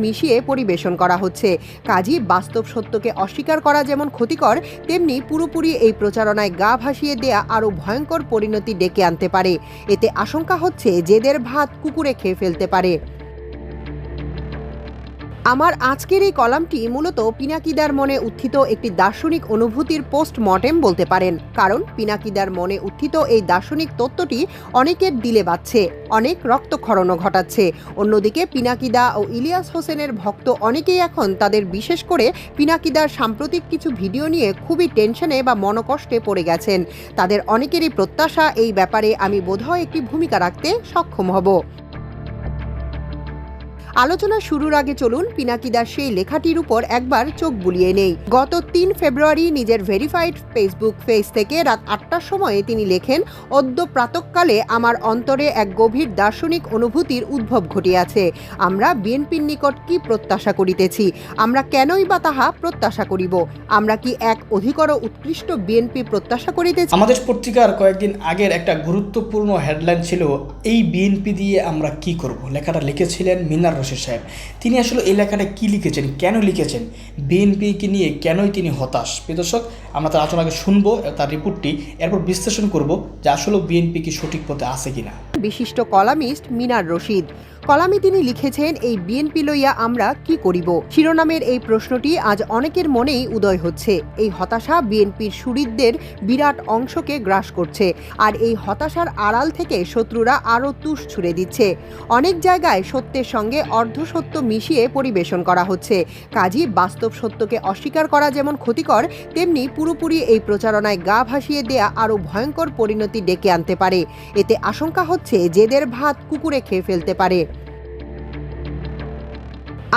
মিশিয়ে পরিবেশন করা হচ্ছে। কাজেই বাস্তব সত্যকে অস্বীকার করা যেমন ক্ষতিকর, তেমনি পুরোপুরি এই প্রচারণায় গা ভাসিয়ে দেয়া আরও ভয়ঙ্কর পরিণতি ডেকে আনতে পারে। এতে আশঙ্কা হচ্ছে জেদের ভাত কুকুরে খেয়ে ফেলতে পারে। আমার আজকের এই কলামটি মূলত পিনাকিদার মনে উত্থিত একটি দার্শনিক অনুভূতির পোস্টমর্টেম বলতে পারেন। কারণ পিনাকিদার মনে উত্থিত এই দার্শনিক তত্ত্বটি অনেকের দিলে বাজছে, অনেক রক্তক্ষরণও ঘটাচ্ছে। অন্যদিকে পিনাকিদা ও ইলিয়াস হোসেনের ভক্ত অনেকেই এখন তাদের, বিশেষ করে পিনাকিদার সাম্প্রতিক কিছু ভিডিও নিয়ে খুবই টেনশনে বা মনকষ্টে পড়ে গেছেন। তাদের অনেকেরই প্রত্যাশা এই ব্যাপারে আমি বোধহয় একটি ভূমিকা রাখতে সক্ষম হব। আলোচনা শুরুর আগে চলুন পিনাকিদার সেই লেখাটির উপর একবার চোখ বুলিয়ে নেই। গত ৩ ফেব্রুয়ারি নিজের ভেরিফাইড ফেসবুক পেজ থেকে রাত ৮টার সময়ে তিনি লেখেন, অদ্য প্রাতঃকালে আমার অন্তরে এক গভীর দার্শনিক অনুভূতির উদ্ভব ঘটিয়াছে। আমরা বিএনপির নিকট কি প্রত্যাশা করিতেছি? আমরা কেনই বা তাহা প্রত্যাশা করিব? আমরা কি এক অধিকর উৎকৃষ্ট বিএনপি প্রত্যাশা করিতেছি? আমাদের পত্রিকার কয়েকদিন আগের একটা গুরুত্বপূর্ণ হেডলাইন ছিল, এই বিএনপি দিয়ে আমরা কি করব। লেখাটা লিখেছিলেন মিনার সাহেব। তিনি আসলে এই লেখাটা কি লিখেছেন, কেন লিখেছেন, বিএনপিকে নিয়ে কেনই তিনি হতাশ? প্রিয় দর্শক, আমরা তার আলোচনাকে শুনবো, তার রিপোর্টটি, এরপর বিশ্লেষণ করব যে আসলে বিএনপি কি সঠিক পথে আছে কিনা। বিশিষ্ট কলামিস্ট মিনার রশিদ কলামে তিনি লিখেছেন, এই বিএনপি লইয়া আমরা কি করিব শিরোনামের এই প্রশ্নটি আজ অনেকের মনেই উদয় হচ্ছে। এই হতাশা বিএনপির সুহৃদদের বিরাট অংশকে গ্রাস করছে, আর এই হতাশার আড়াল থেকে শত্রুরা আরও তুষ ছুড়ে দিচ্ছে। অনেক জায়গায় সত্যের সঙ্গে অর্ধসত্য মিশিয়ে পরিবেশন করা হচ্ছে। কাজেই বাস্তব সত্যকে অস্বীকার করা যেমন ক্ষতিকর, তেমনি পুরোপুরি এই প্রচারণায় গা ভাসিয়ে দেয়া আরও ভয়ঙ্কর পরিণতি ডেকে আনতে পারে। এতে আশঙ্কা হচ্ছে জেদের ভাত কুকুরে খেয়ে ফেলতে পারে।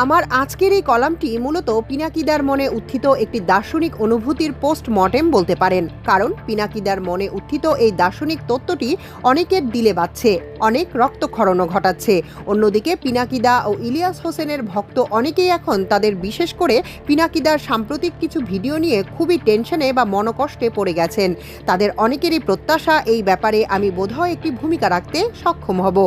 আমার আজকের এই কলামটি মূলত পিনাকিদার মনে উত্থিত একটি দার্শনিক অনুভূতির পোস্টমর্টেম বলতে পারেন। কারণ পিনাকিদার মনে উত্থিত এই দার্শনিক তত্ত্বটি অনেকের দিলে বাজছে, অনেক রক্তক্ষরণও ঘটাচ্ছে। অন্যদিকে পিনাকিদা ও ইলিয়াস হোসেনের ভক্ত অনেকেই এখন তাদের, বিশেষ করে পিনাকিদার সাম্প্রতিক কিছু ভিডিও নিয়ে খুবই টেনশনে বা মনকষ্টে পড়ে গেছেন। তাদের অনেকেরই প্রত্যাশা এই ব্যাপারে আমি বোধহয় একটি ভূমিকা রাখতে সক্ষম হব।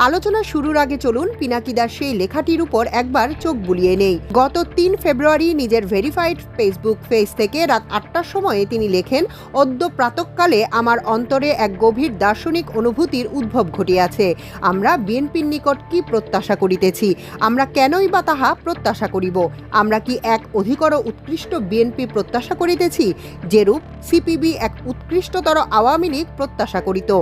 আলোচনা শুরুর আগে চলুন পিনাকিদার সেই লেখাটির উপর একবার চোখ বুলিয়ে নেই। গত ৩ ফেব্রুয়ারি নিজের ভেরিফাইড ফেসবুক পেজ থেকে রাত ৮টার সময়ে তিনি লেখেন, অদ্য প্রাতঃকালে আমার অন্তরে এক গভীর দার্শনিক অনুভূতির উদ্ভব ঘটিয়াছে। আমরা বিএনপির নিকট কি প্রত্যাশা করিতেছি? আমরা কেনই বা তাহা প্রত্যাশা করিব? আমরা কি এক অধিকর উৎকৃষ্ট বিএনপি প্রত্যাশা করিতেছি, যেরূপ সিপিবি এক উৎকৃষ্টতর আওয়ামী লীগ প্রত্যাশা করিত?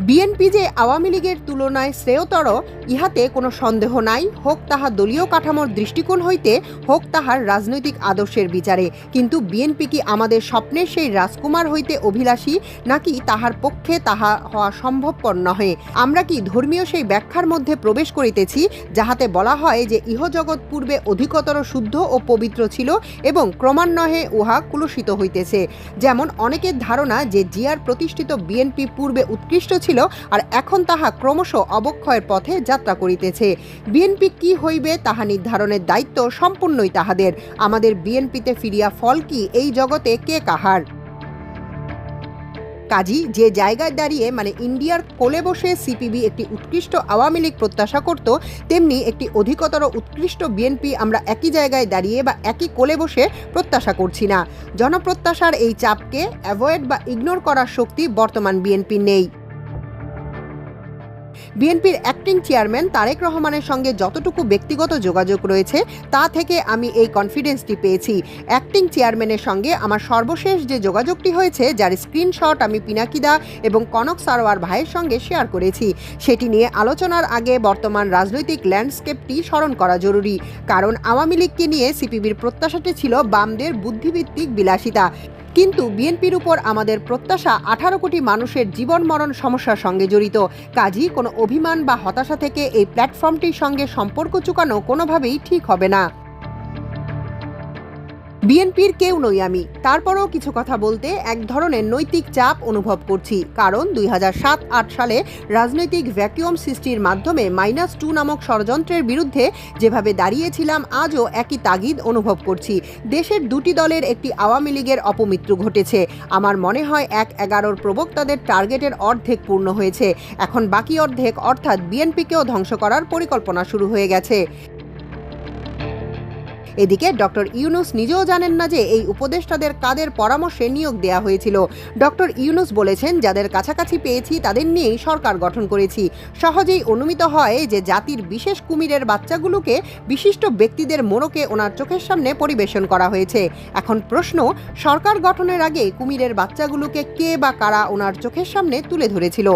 বিএনপি যে আওয়ামী লীগের তুলনায় শ্রেয়তর, ইহাতে কোনো সন্দেহ নাই, হোক তাহা দলীয় কাঠামোর দৃষ্টিকোণ হইতে, হোক তাহার রাজনৈতিক আদর্শের বিচারে। কিন্তু বিএনপি কি আমাদের স্বপ্নের সেই রাজকুমার হইতে অভিলাষী, নাকি তাহার পক্ষে তাহা হওয়া সম্ভবপর নহে? আমরা কি ধর্মীয় সেই ব্যাখ্যার মধ্যে প্রবেশ করিতেছি, যাহাতে বলা হয় যে ইহজগৎ পূর্বে অধিকতর শুদ্ধ ও পবিত্র ছিল এবং ক্রমান্বয়ে উহা কুলুষিত হইতেছে? যেমন অনেকের ধারণা যে জিয়ার প্রতিষ্ঠিত বিএনপি পূর্বে উৎকৃষ্ট ছিল, আর এখন তাহা ক্রমশ অবক্ষয়ের পথে যাত্রা করিতেছে। বিএনপি কি হইবে তাহা নির্ধারণের দায়িত্ব সম্পূর্ণই তাহাদের। আমাদের বিএনপিতে ফিরিয়া ফল কি এই জগতে কে কাহার? কাজী যে জায়গায় দাঁড়িয়ে, মানে ইন্ডিয়ার কোলে বসে সিপিবি একটি উৎকৃষ্ট আওয়ামী লীগ প্রত্যাশা করত, তেমনি একটি অধিকতর উৎকৃষ্ট বিএনপি আমরা একই জায়গায় দাঁড়িয়ে বা একই কোলে বসে প্রত্যাশা করছি না। জনপ্রত্যাশার এই চাপকে অ্যাভয়েড বা ইগনোর করার শক্তি বর্তমান বিএনপির নেই। বিএনপির অ্যাক্টিং চেয়ারম্যান তারেক রহমানের সঙ্গে যতটুকু ব্যক্তিগত যোগাযোগ রয়েছে, তা থেকে আমি এই কনফিডেন্সটি পেয়েছি। অ্যাক্টিং চেয়ারম্যানের সঙ্গে আমার সর্বশেষ যে যোগাযোগটি হয়েছে, যার স্ক্রিনশট আমি পিনাকিদা এবং কনক সারোয়ার ভাইয়ের সঙ্গে শেয়ার করেছি, সেটি নিয়ে আলোচনার আগে বর্তমান রাজনৈতিক ল্যান্ডস্কেপটি স্মরণ করা জরুরি। কারণ আওয়ামী লীগকে নিয়ে সিপিবির প্রত্যাশাটি ছিল বামদের বুদ্ধিভিত্তিক বিলাসিতা, কিন্তু বিএনপির উপর আমাদের প্রত্যাশা 18 কোটি মানুষের জীবন মরণ সমস্যার সঙ্গে জড়িত। কাজেই কোনো অভিমান বা হতাশা থেকে এই প্ল্যাটফর্মটির সঙ্গে সম্পর্ক চুকানো কোনোভাবেই ঠিক হবে না। বিএনপির কেউ নই আমি, তারপরও কিছু কথা বলতে এক ধরনের নৈতিক চাপ অনুভব করছি। কারণ 2007-08 সালে রাজনৈতিক ভ্যাকুয়াম সৃষ্টির মাধ্যমে -2 নামক ষড়যন্ত্রের বিরুদ্ধে যেভাবে দাঁড়িয়েছিলাম, আজও একই তাগিদ অনুভব করছি। দেশের দুটি দলের একটি আওয়ামী লীগের অপমৃত্যু ঘটেছে। আমার মনে হয় 1-11 প্রবক্তাদের টার্গেটের অর্ধেক পূর্ণ হয়েছে। এখন বাকি অর্ধেক, অর্থাৎ বিএনপিকেও ধ্বংস করার পরিকল্পনা শুরু হয়ে গেছে। এদিকে ডক্টর ইউনূস নিজেও জানেন না যে এই উপদেষ্টাদের কাদের পরামর্শে নিয়োগ দেওয়া হয়েছিল। ডক্টর ইউনূস বলেছেন, যাদের কাছাকাছি পেয়েছি তাদের নিয়েই সরকার গঠন করেছি। সহজেই অনুমিত হয় যে জাতির বিশেষ কুমিরের বাচ্চাগুলোকে বিশিষ্ট ব্যক্তিদের মোড়কে ওনার চোখের সামনে পরিবেশন করা হয়েছে। এখন প্রশ্ন, সরকার গঠনের আগে কুমিরের বাচ্চাগুলোকে কে বা কারা ওনার চোখের সামনে তুলে ধরেছিল?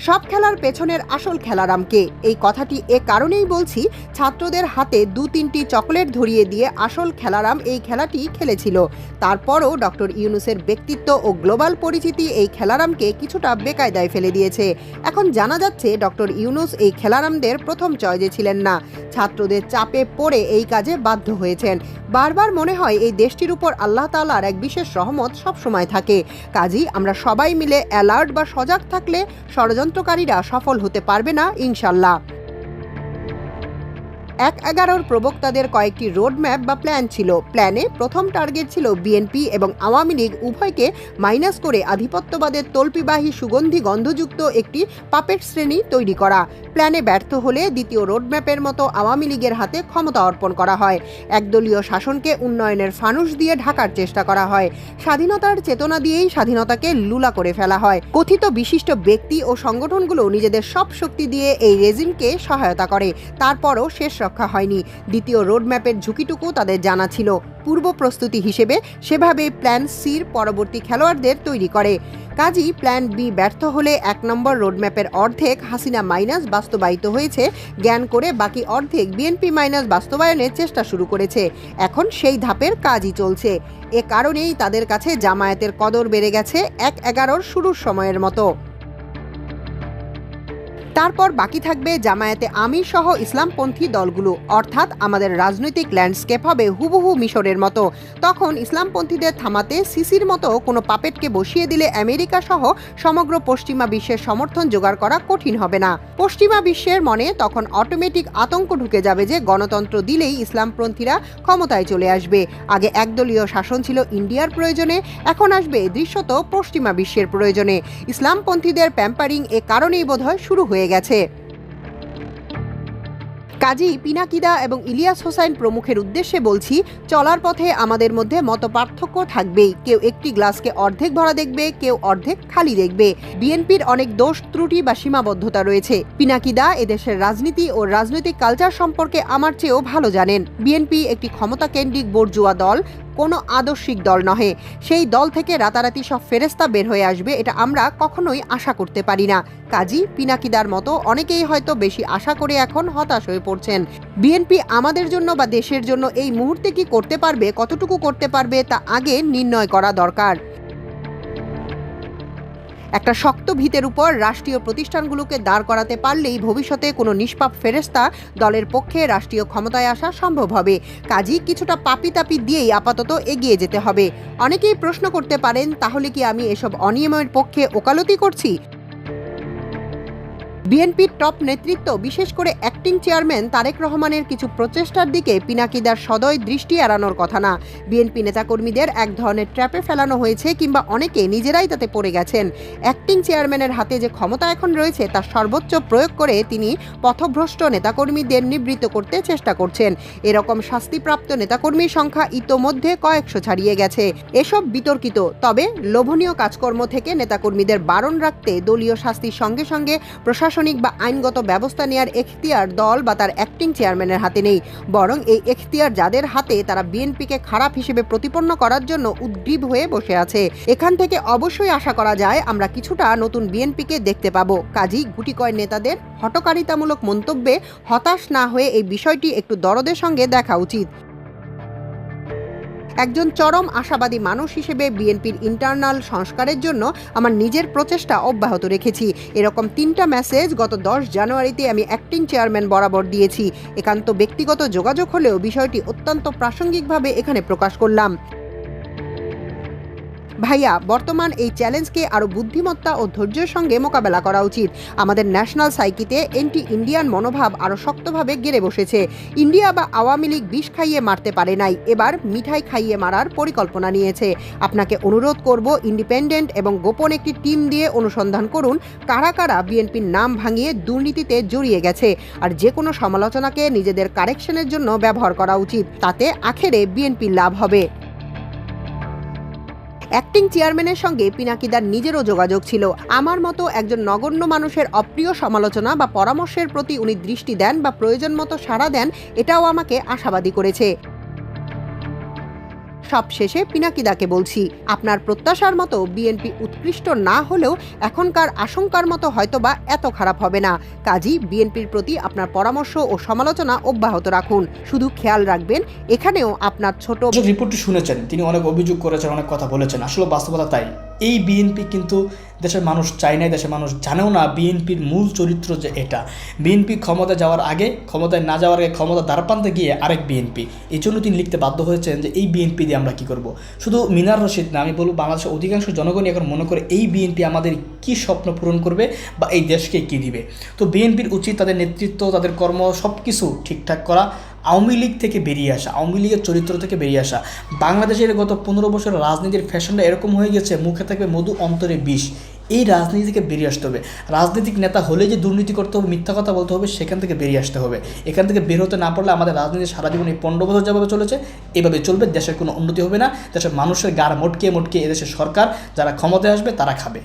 সব খেলার পেছনের আসল খেলারাম কে? এই কথাটি এ কারণেই বলছি, ছাত্রদের হাতে 2-3টি চকলেট ধরিয়ে দিয়ে আসল খেলারাম এই খেলাটি খেলেছিল। তারপরও ডক্টর ইউনূসের ব্যক্তিত্ব ও গ্লোবাল পরিচিতি এই খেলারামকে কিছুটা বেকায়দায় ফেলে দিয়েছে। এখন জানা যাচ্ছে ডক্টর ইউনূস এই খেলারামদের প্রথম চয়েজে ছিলেন না। ছাত্রদের চাপে পড়ে এই কাজে বাধ্য হয়েছেন। বারবার মনে হয় এই দেশটির উপর আল্লাহ তাআলার এক বিশেষ রহমত সবসময় থাকে। কাজেই আমরা সবাই মিলে অ্যালার্ট বা সজাগ থাকলে ষড়যন্ত্রকারীরা সফল হতে পারবে না, ইনশাল্লাহ। 1-11 প্রবক্তাদের কয়েকটি রোডম্যাপ বা প্ল্যান ছিল। প্ল্যানে প্রথম টার্গেট ছিল বিএনপি এবং আওয়ামী লীগ উভয়কে মাইনাস করে আধিপত্যবাদের তল্পিবাহী সুগন্ধি গন্ধযুক্ত একটি পাপেট শ্রেণী তৈরি করা। প্ল্যানে ব্যর্থ হলে দ্বিতীয় রোডম্যাপের মতো আওয়ামী লীগের হাতে ক্ষমতা অর্পণ করা হয়। একদলীয় শাসনকে উন্নয়নের ফানুস দিয়ে ঢাকার চেষ্টা করা হয়। স্বাধীনতার চেতনা দিয়েই স্বাধীনতাকে লুলা করে ফেলা হয়। কথিত বিশিষ্ট ব্যক্তি ও সংগঠনগুলো নিজেদের সব শক্তি দিয়ে এই রেজিমকে সহায়তা করে। তারপরও শেষ রক্ষা হয়নি। দ্বিতীয় রোডম্যাপের ঝুঁকিটুকু তাদের জানা ছিল। পূর্ব প্রস্তুতি হিসেবে সেভাবে প্ল্যান সির পরবর্তী খেলোয়াড়দের তৈরি করে। কাজেই প্ল্যান বি ব্যর্থ হলে 1 নম্বর রোডম্যাপের অর্ধেক হাসিনা মাইনাস বাস্তবায়িত হয়েছে। জ্ঞান করে বাকি অর্ধেক বিএনপি মাইনাস বাস্তবায়নের চেষ্টা শুরু করেছে। এখন সেই ধাপের কাজই চলছে। এ কারণেই তাদের কাছে জামায়াতের কদর বেড়ে গেছে 1-11 শুরুর সময়ের মতো। তারপর বাকি থাকবে জামায়াতে আমির সহ ইসলামপন্থী দলগুলো, অর্থাৎ আমাদের রাজনৈতিক ল্যান্ডস্কেপ হবে হুবহু মিশরের মতো। তখন ইসলামপন্থীদের থামাতে সিসির মতো কোনো পাপেটকে বসিয়ে দিলে আমেরিকা সহ সমগ্র পশ্চিমা বিশ্বের সমর্থন জোগাড় করা কঠিন হবে না। পশ্চিমা বিশ্বের মনে তখন অটোমেটিক আতঙ্ক ঢুকে যাবে যে গণতন্ত্র দিলেই ইসলামপন্থীরা ক্ষমতায় চলে আসবে। আগে একদলীয় শাসন ছিল ইন্ডিয়ার প্রয়োজনে, এখন আসবে দৃশ্যত পশ্চিমা বিশ্বের প্রয়োজনে। ইসলামপন্থীদের প্যাম্পারিং এ কারণেই বোধহয় শুরু হয়ে গেছে। কাজী পিনাকিদা এবং ইলিয়াস হোসাইন প্রমুখের উদ্দেশ্যে বলছি, চলার পথে আমাদের মধ্যে মতপার্থক্য থাকবেই। কেউ একটি গ্লাসকে অর্ধেক ভরা দেখবে, কেউ অর্ধেক খালি দেখবে। বিএনপির অনেক দোষ ত্রুটি বা সীমাবদ্ধতা রয়েছে। পিনাকিদা এদেশের রাজনীতি ও রাজনৈতিক কালচার সম্পর্কে আমার চেয়েও ভালো জানেন। বিএনপি একটি ক্ষমতাকেন্দ্রিক বর্জুয়া দল, কোনো আদর্শিক দল নহে। সেই দল থেকে রাতারাতি সব ফেরেস্তা বের হয়ে আসবে, এটা আমরা কখনোই আশা করতে পারি না। কাজী পিনাকিদার মতো অনেকেই হয়তো বেশি আশা করে এখন হতাশ হয়ে পড়ছেন। বিএনপি আমাদের জন্য বা দেশের জন্য এই মুহূর্তে কি করতে পারবে, কতটুকু করতে পারবে, তা আগে নির্ণয় করা দরকার। একটা শক্ত ভিতের উপর রাষ্ট্রীয় প্রতিষ্ঠানগুলোকে দাঁড় করাতে পারলেই ভবিষ্যতে কোনো নিষ্পাপ ফেরেস্তা দলের পক্ষে রাষ্ট্রীয় ক্ষমতায় আসা সম্ভব হবে। কাজেই কিছুটা পাপি দিয়েই আপাতত এগিয়ে যেতে হবে। অনেকেই প্রশ্ন করতে পারেন, তাহলে কি আমি এসব অনিয়মের পক্ষে ওকালতি করছি? বিএনপির টপ নেতৃত্ব, বিশেষ করে অ্যাক্টিং চেয়ারম্যান তারেক রহমানের কিছু প্রচেষ্টার দিকে পিনাকিদার সদয় দৃষ্টি এড়ানোর কথা না। বিএনপি নেতাকর্মীদের এক ধরনের ট্র্যাপে ফেলানো হয়েছে, কিংবা অনেকে নিজেরাই তাতে পড়ে গেছেন। অ্যাক্টিং চেয়ারম্যানের হাতে যে ক্ষমতা এখন রয়েছে তার সর্বোচ্চ প্রয়োগ করে তিনি পথভ্রষ্ট নেতাকর্মীদের নিবৃত্ত করতে চেষ্টা করছেন। এরকম শাস্তিপ্রাপ্ত নেতাকর্মীর সংখ্যা ইতোমধ্যে কয়েকশো ছাড়িয়ে গেছে। এসব বিতর্কিত, তবে লোভনীয় কাজকর্ম থেকে নেতাকর্মীদের বারণ রাখতে দলীয় শাস্তির সঙ্গে সঙ্গে প্রশাসনিক বা আইনগত ব্যবস্থা নেওয়ার এখতিয়ার দল বা তার অ্যাক্টিং চেয়ারম্যানের হাতে নেই। বরং এই এখতিয়ার যাদের হাতে, তারা বিএনপিকে খারাপ হিসেবে প্রতিপন্ন করার জন্য উদ্গ্রীব হয়ে বসে আছে। এখান থেকে অবশ্যই আশা করা যায় আমরা কিছুটা নতুন বিএনপিকে দেখতে পাবো। কাজী গুটিকয় নেতাদের হটকারিতামূলক মন্তব্যে হতাশ না হয়ে এই বিষয়টি একটু দরদের সঙ্গে দেখা উচিত। একজন চরম আশাবাদী মানুষ হিসেবে বিএনপির ইন্টারনাল সংস্কারের জন্য আমার নিজের প্রচেষ্টা অব্যাহত রেখেছি। এরকম 3টা মেসেজ গত 10 জানুয়ারিতে আমি অ্যাক্টিং চেয়ারম্যান বরাবর দিয়েছি। একান্ত ব্যক্তিগত যোগাযোগ হলেও বিষয়টি অত্যন্ত প্রাসঙ্গিকভাবে এখানে প্রকাশ করলাম। ভাইয়া, বর্তমান এই চ্যালেঞ্জকে আরও বুদ্ধিমত্তা ও ধৈর্যের সঙ্গে মোকাবেলা করা উচিত। আমাদের ন্যাশনাল সাইকিতে এন্টি ইন্ডিয়ান মনোভাব আরও শক্তভাবে গেড়ে বসেছে। ইন্ডিয়া বা আওয়ামী লীগ বিষ খাইয়ে মারতে পারে নাই, এবার মিঠাই খাইয়ে মারার পরিকল্পনা নিয়েছে। আপনাকে অনুরোধ করব, ইন্ডিপেন্ডেন্ট এবং গোপন একটি টিম দিয়ে অনুসন্ধান করুন কারা কারা বিএনপির নাম ভাঙিয়ে দুর্নীতিতে জড়িয়ে গেছে। আর যে কোনো সমালোচনাকে নিজেদের কারেকশনের জন্য ব্যবহার করা উচিত, তাতে আখেরে বিএনপির লাভ হবে। অ্যাক্টিং চেয়ারম্যানের সঙ্গে পিনাকিদার নিজেরও যোগাযোগ ছিল। আমার মতো একজন নগণ্য মানুষের অপ্রিয় সমালোচনা বা পরামর্শের প্রতি উনি দৃষ্টি দেন বা প্রয়োজন মতো সাড়া দেন, এটাও আমাকে আশাবাদী করেছে। সবশেষে পিনাকিদাকে বলছি, আপনার প্রত্যাশার মতো বিএনপি উৎকৃষ্ট না হলেও এখনকার আশঙ্কার মতো হয়তোবা এত খারাপ হবে না। কাজী বিএনপির প্রতি আপনার পরামর্শ ও সমালোচনা অব্যাহত রাখুন। শুধু খেয়াল রাখবেন, এখানেও আপনার ছোট রিপোর্টটি শুনেছেন, তিনি অনেক অভিযোগ করেছেন, অনেক কথা বলেছেন। আসলে বাস্তবতা তাই। এই বিএনপি কিন্তু দেশের মানুষ চায় নাই, দেশের মানুষ জানেও না বিএনপির মূল চরিত্র যে এটা। বিএনপি ক্ষমতায় যাওয়ার আগে, ক্ষমতায় না যাওয়ার আগে ক্ষমতা দ্বারপ্রান্তে গিয়ে আরেক বিএনপি। এই জন্য তিনি লিখতে বাধ্য হয়েছেন যে এই বিএনপি দিয়ে আমরা কী করব। শুধু মিনার রশিদ না, আমি বলবো বাংলাদেশের অধিকাংশ জনগণই এখন মনে করে এই বিএনপি আমাদের কী স্বপ্ন পূরণ করবে বা এই দেশকে কী দিবে। তো বিএনপির উচিত তাদের নেতৃত্ব, তাদের কর্ম সব কিছু ঠিকঠাক করা, আওয়ামী লীগ থেকে বেরিয়ে আসা, আওয়ামী লীগের চরিত্র থেকে বেরিয়ে আসা। বাংলাদেশের গত 15 বছরের রাজনীতির ফ্যাশনটা এরকম হয়ে গেছে, মুখে থাকবে মধু অন্তরে বিষ। এই রাজনীতি থেকে বেরিয়ে আসতে হবে। রাজনৈতিক নেতা হলে যে দুর্নীতি করতে হবে, মিথ্যা কথা বলতে হবে, সেখান থেকে বেরিয়ে আসতে হবে। এখান থেকে বের হতে না পারলে আমাদের রাজনীতি সারা জীবন এই 15 বছর যেভাবে চলেছে এভাবে চলবে, দেশের কোনো উন্নতি হবে না। দেশের মানুষের গাড় মটকে মটকে এদেশের সরকার যারা ক্ষমতায় আসবে তারা খাবে।